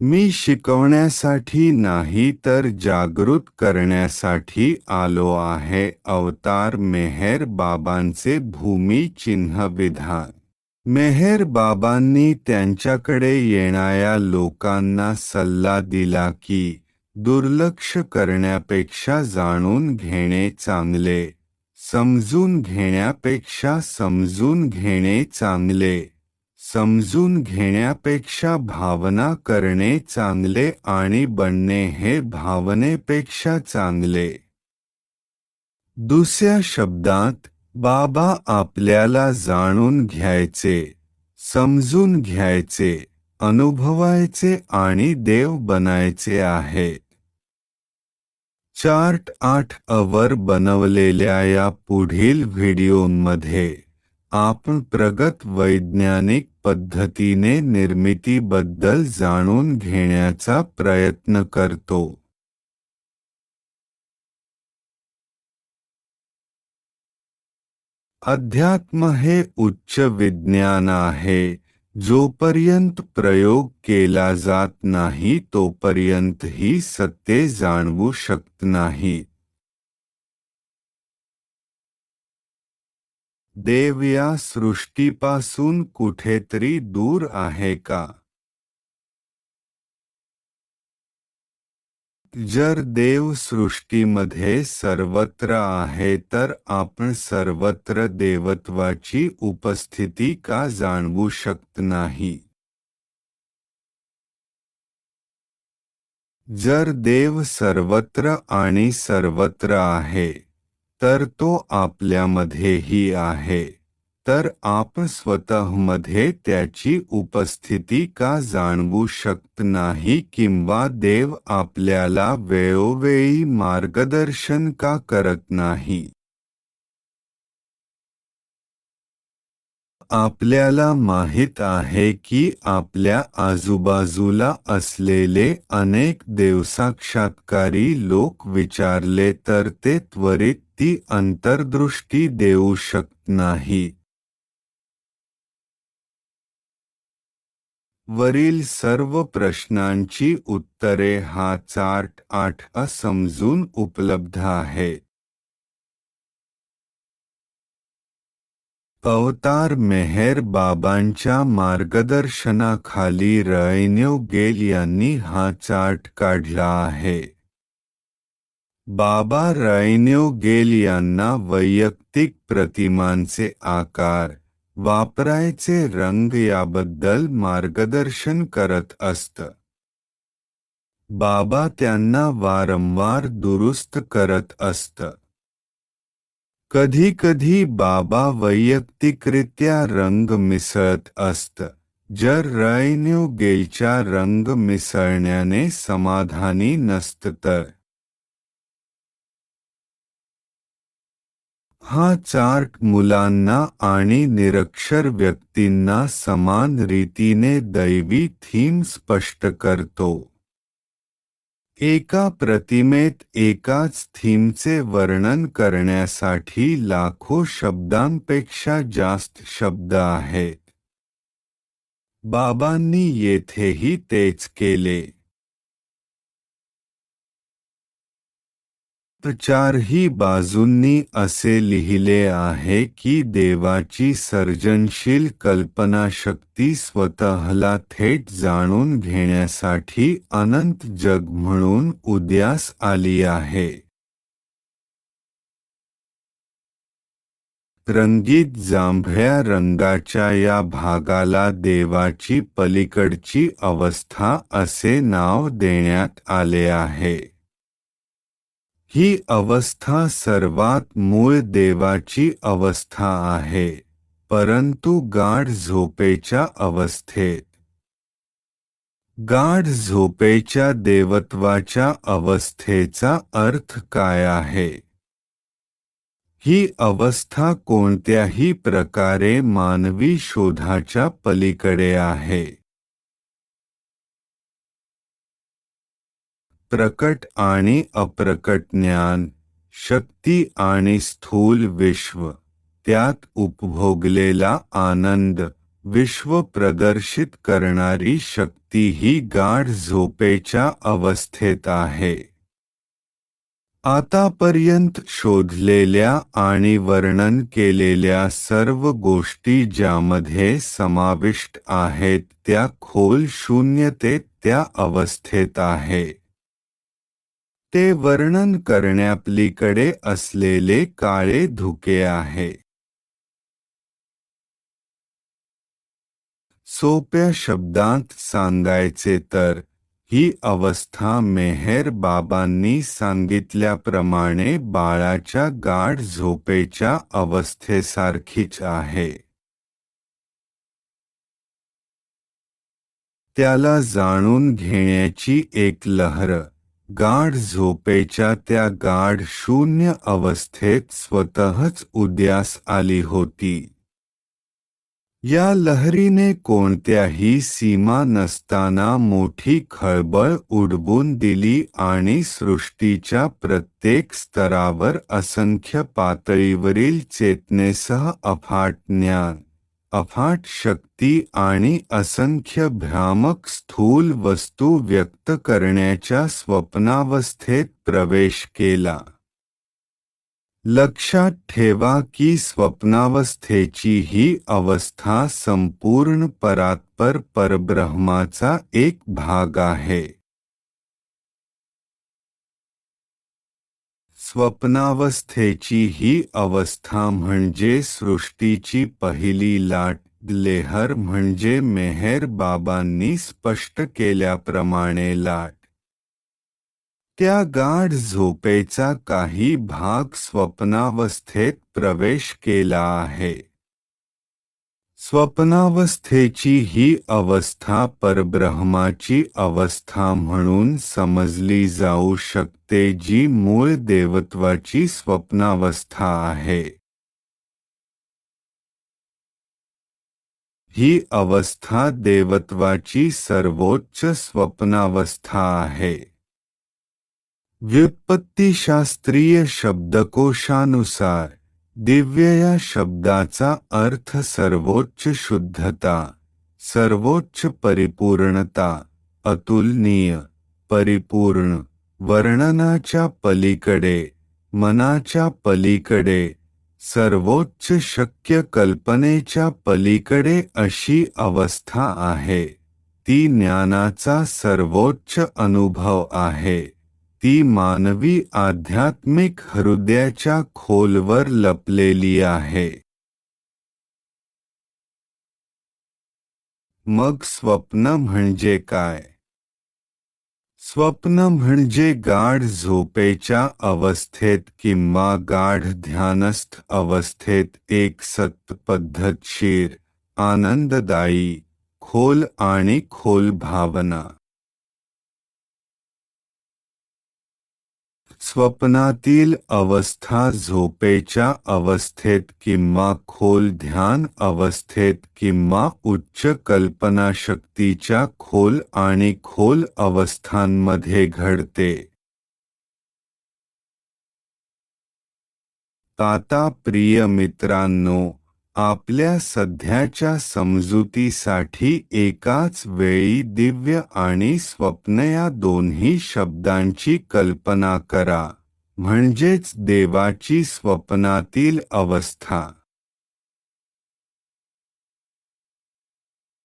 मी शिकवण्यासाठी नाही तर जागृत करण्यासाठी आलो आहे. अवतार मेहर बाबांचे भूमी चिन्ह विधान. मेहर बाबांनी त्यांच्याकडे येणाऱ्या लोकांना सल्ला दिला की दुर्लक्ष करण्यापेक्षा जाणून घेणे चांगले, समजून घेण्यापेक्षा समजून घेणे चांगले, समजून घेण्यापेक्षा भावना करणे चांगले आणि बनणे हे भावनेपेक्षा चांगले. दुसऱ्या शब्दात, बाबा आपल्याला जाणून घ्यायचे, समजून घ्यायचे, अनुभवायचे आणि देव बनायचे आहे. चार्ट 8 वर बनवलेल्या या पुढील व्हिडिओमध्ये आपण प्रगत वैज्ञानिक पद्धतीने निर्मितीबद्दल जाणून घेण्याचा प्रयत्न करतो. अध्यात्म हे उच्च विज्ञान आहे. जोपर्यंत प्रयोग केला जात नाही तोपर्यंत ही सत्ये जाणवू शकत नाही. देव या सृष्टीपासून कुठेतरी दूर आहे का? जर देव सृष्टीमध्ये सर्वत्र आहे तर आपण सर्वत्र देवत्वाची उपस्थिती का जाणवू शकत नाही? जर देव सर्वत्र आणि सर्वत्र आहे, तर तो आपल्यामध्येही आहे. तर आपण स्वतःमध्ये त्याची उपस्थिती का जाणवू शकत नाही किंवा देव आपल्याला वेळोवेळी मार्गदर्शन का करत नाही? आपल्याला माहित आहे की आपल्या आजूबाजूला असलेले अनेक देवसाक्षात्कारी लोक विचारले तर ते त्वरित ती अंतर्दृष्टी देऊ शकत नाही. वरील सर्व प्रश्नांची उत्तरे हा चार्ट 8 समजून उपलब्ध आहे. अवतार मेहर बाबांच्या मार्गदर्शनाखाली रयन्यू गेल यांनी हा चार्ट काढला आहे. बाबा रयन्यू गेल यांना वैयक्तिक प्रतिमांचे आकार, वापरायचे रंग याबद्दल मार्गदर्शन करत असत. बाबा त्यांना वारंवार दुरुस्त करत असत. कधी-कधी बाबा वैयक्तिकरित्या रंग मिसळत असत. जर रयन्यू गेलच्या रंग मिसळण्याने समाधानी नसत तर हा चार्ट मुलांना आणि निरक्षर व्यक्तींना समान रीतीने दैवी थीम स्पष्ट करतो. एका प्रतिमेत एकाच थीमचे वर्णन करण्यासाठी लाखो शब्दांपेक्षा जास्त शब्द आहेत. बाबांनी येथेही तेच केले. चारही बाजूंनी असे लिहिले आहे की देवाची सर्जनशील कल्पनाशक्ती स्वतःला थेट जाणून घेण्यासाठी अनंत जग म्हणून उदयास आली आहे. रंगीत जांभळ्या रंगाच्या या भागाला देवाची पलीकडची अवस्था असे नाव देण्यात आले आहे. ही अवस्था सर्वात मूळ देवाची अवस्था आहे, परंतु गाढ झोपेच्या अवस्थेत. गाढ झोपेच्या देवत्वाच्या अवस्थेचा अर्थ काय आहे? ही अवस्था कोणत्याही प्रकारे मानवी शोधाच्या पलीकडे आहे. प्रकट आणि अप्रकट ज्ञान, शक्ती आणि स्थूल विश्व, त्यात उपभोगलेला आनंद, विश्व प्रदर्शित करणारी शक्ती ही गाढ झोपेच्या अवस्थेत आहे. आतापर्यंत शोधलेल्या आणि वर्णन केलेल्या सर्व गोष्टी ज्यामध्ये समाविष्ट आहेत त्या खोल शून्यतेत त्या अवस्थेत आहे. ते वर्णन करण्यापलीकडे असलेले काळे धुके आहे. सोप्या शब्दांत सांगायचे तर ही अवस्था मेहर बाबांनी सांगितल्याप्रमाणे बाळाच्या गाढ झोपेच्या अवस्थेसारखीच आहे. त्याला जाणून घेण्याची एक लहर गाढ झोपेच्या त्या गाढ शून्य अवस्थेत स्वतःच उदयास आली होती. या लहरीने कोणत्याही सीमा नसताना मोठी खळबळ उडवून दिली आणि सृष्टीच्या प्रत्येक स्तरावर असंख्य पातळीवरील चेतनेसह अफाट ज्ञान, अफाट शक्ती आणि असंख्य भ्रामक स्थूल वस्तू व्यक्त करण्याच्या स्वप्नावस्थेत प्रवेश केला. लक्षात ठेवा की स्वप्नावस्थेची ही अवस्था संपूर्ण परात्पर परब्रह्माचा एक भाग आहे. स्वप्नावस्थेची ही अवस्था म्हणजे सृष्टीची पहिली लाट, लेहर म्हणजे मेहर बाबांनी स्पष्ट केल्याप्रमाणे लाट. त्या गाढ झोपेचा काही भाग स्वप्नावस्थेत प्रवेश केला आहे. स्वप्नावस्थेची ही अवस्था परब्रह्माची अवस्था म्हणून समजली जाऊ शकते जी मूळ देवत्वाची स्वप्नावस्था आहे. ही अवस्था देवत्वाची सर्वोच्च स्वप्नावस्था आहे. व्युत्पत्तिशास्त्रीय शब्दकोशानुसार दिव्य या शब्दाचा अर्थ सर्वोच्च शुद्धता, सर्वोच्च परिपूर्णता, अतुलनीय, परिपूर्ण, वर्णनाच्या पलीकडे, मनाच्या पलीकडे, सर्वोच्च शक्य कल्पनेच्या पलीकडे अशी अवस्था आहे. ती ज्ञानाचा सर्वोच्च अनुभव आहे. ती मानवी आध्यात्मिक हृदयाच्या खोलवर लपलेली आहे. मग स्वप्न म्हणजे काय? स्वप्न म्हणजे गाढ झोपेच्या अवस्थेत किंवा गाढ ध्यानस्थ अवस्थेत एक सत पद्धतशीर, आनंददायी, खोल आणि खोल भावना. स्वप्नातील अवस्था झोपेच्या अवस्थेत किंवा खोल ध्यान अवस्थेत किंवा उच्च कल्पनाशक्तीच्या खोल आणि खोल अवस्थांमध्ये घडते. आता प्रिय मित्रांनो, आपल्या सध्याच्या समजुतीसाठी एकाच वेळी दिव्य आणि स्वप्न या दोन्ही शब्दांची कल्पना करा, म्हणजेच देवाची स्वप्नातील अवस्था.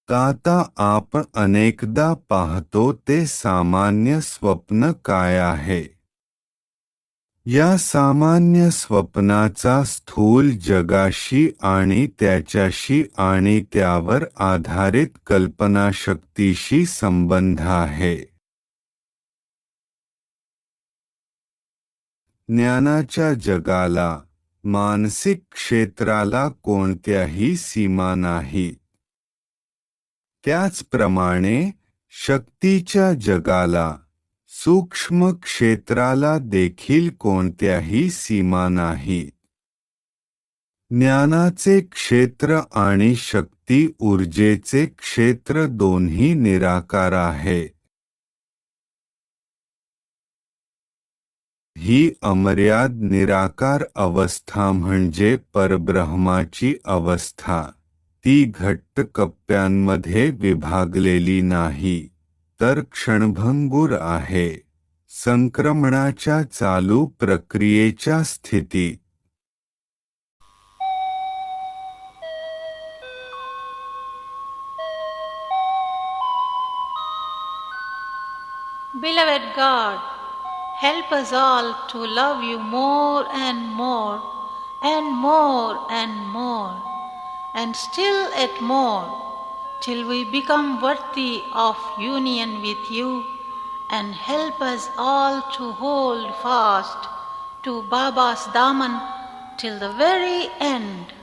आता आपण अनेकदा पाहतो ते सामान्य स्वप्न काय आहे. या सामान्य स्वप्नाचा स्थूल जगाशी आणि त्याच्याशी आणि त्यावर आधारित कल्पनाशक्तीशी संबंध आहे. ज्ञानाच्या जगाला, मानसिक क्षेत्राला कोणत्याही सीमा नाहीत. त्याचप्रमाणे शक्तीच्या जगाला, सूक्ष्म क्षेत्राला देखील कोणत्याही सीमा नाहीत. ज्ञानाचे क्षेत्र आणि शक्ती ऊर्जेचे क्षेत्र दोन्ही निराकार आहेत. ही अमर्याद निराकार अवस्था म्हणजे परब्रह्माची अवस्था. ती घट्ट कप्प्यांमध्ये विभागलेली नाही, तर क्षणभंगुर आहे, संक्रमणाच्या चालू प्रक्रियेच्या स्थितीत. Beloved God, help us all to love you more and more, and more and more, and still yet more, till we become worthy of union with you, and help us all to hold fast to Baba's Daman till the very end.